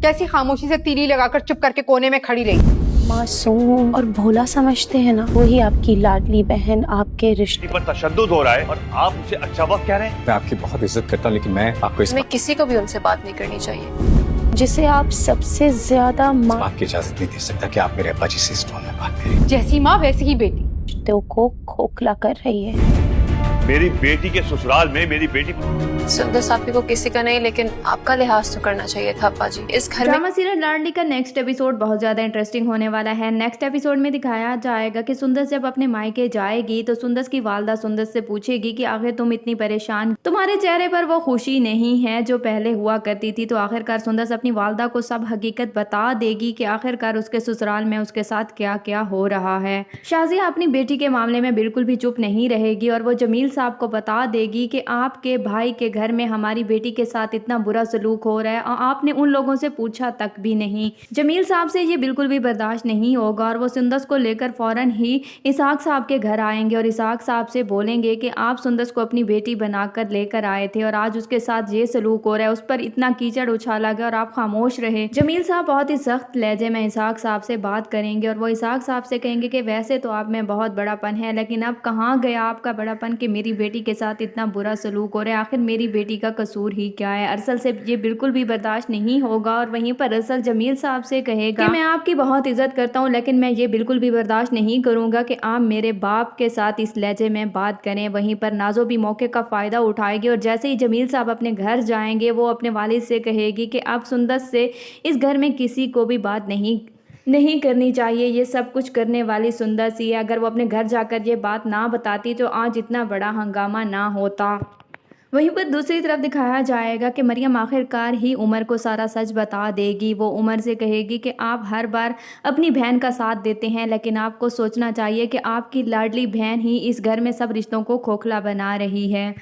कैसी खामोशी से तीली लगाकर चुप करके कोने में खड़ी रही। मासूम और भोला समझते हैं ना, वही आपकी लाडली बहन आपके रिश्ते पर तशद्दुद हो रहा है और आप उसे अच्छा वक्त कह रहे हैं। मैं आपकी बहुत इज्जत करता हूँ, लेकिन मैं आपको इस किसी को भी उनसे बात नहीं करनी चाहिए। जिसे आप सबसे ज्यादा बात की इजाजत नहीं दे सकता कि आप मेरे अब्बा जी से इस टोन में बात करें। जैसी माँ वैसी ही बेटी। रिश्तों को खोखला कर रही है। मेरी बेटी के ससुराल में मेरी बेटी सुंदर साथी को किसी का नहीं, लेकिन आपका लिहाज तो करना चाहिए था अब्बा जी। इस घर में ड्रामा सीरियल लाडली का नेक्स्ट एपिसोड बहुत ज्यादा इंटरेस्टिंग होने वाला है। नेक्स्ट एपिसोड में दिखाया जाएगा कि सुंदर जब अपने मायके जाएगी तो सुंदर की वालदा सुंदर से पूछेगी कि आखिर तुम इतनी परेशान, तुम्हारे चेहरे पर वो खुशी नहीं है जो पहले हुआ करती थी। तो आखिरकार सुंदर अपनी वालदा को सब हकीकत बता देगी कि आखिरकार उसके ससुराल में उसके साथ क्या क्या हो रहा है। शाजिया अपनी बेटी के मामले में बिल्कुल भी चुप नहीं रहेगी और वो जमील साहब को बता देगी कि आपके भाई के घर में हमारी बेटी के साथ इतना बुरा सलूक हो रहा है और आपने उन लोगों से पूछा तक भी नहीं। जमील साहब से ये बिल्कुल भी बर्दाश्त नहीं होगा और वो सुंदर को लेकर फौरन ही इसहाक साहब के घर आएंगे और इसहाक साहब से बोलेंगे कि आप सुंदर को अपनी बेटी बनाकर लेकर आए थे और आज उसके साथ ये सलूक हो रहा है, उस पर इतना कीचड़ उछाला गया और आप खामोश रहे। जमील साहब बहुत ही सख्त लहजे में इसहाक साहब से बात करेंगे और वो इसहाक साहब से कहेंगे कि वैसे तो आप में बहुत बड़ापन है, लेकिन अब कहाँ गया आपका बड़ापन कि मेरी बेटी के साथ इतना बुरा सलूक हो रहा है। आखिर मेरी बेटी का कसूर ही क्या है। अरसल से ये बिल्कुल भी बर्दाश्त नहीं होगा और वहीं पर अरसल जमील साहब से कहेगा कि मैं आपकी बहुत इज्जत करता हूँ, लेकिन मैं ये बिल्कुल भी बर्दाश्त नहीं करूंगा कि आप मेरे बाप के साथ इस लहजे में बात करें। वहीं पर नाजो भी मौके का फ़ायदा उठाएगी और जैसे ही जमील साहब अपने घर जाएंगे वो अपने वालिद से कहेगी कि अब सुंदर से इस घर में किसी को भी बात नहीं करनी चाहिए, ये सब कुछ करने वाली सुंदर सी है। अगर वो अपने घर जाकर ये बात ना बताती तो आज इतना बड़ा हंगामा ना होता। वहीं पर दूसरी तरफ दिखाया जाएगा कि मरियम आखिरकार ही उमर को सारा सच बता देगी। वो उमर से कहेगी कि आप हर बार अपनी बहन का साथ देते हैं, लेकिन आपको सोचना चाहिए कि आपकी लाडली बहन ही इस घर में सब रिश्तों को खोखला बना रही है।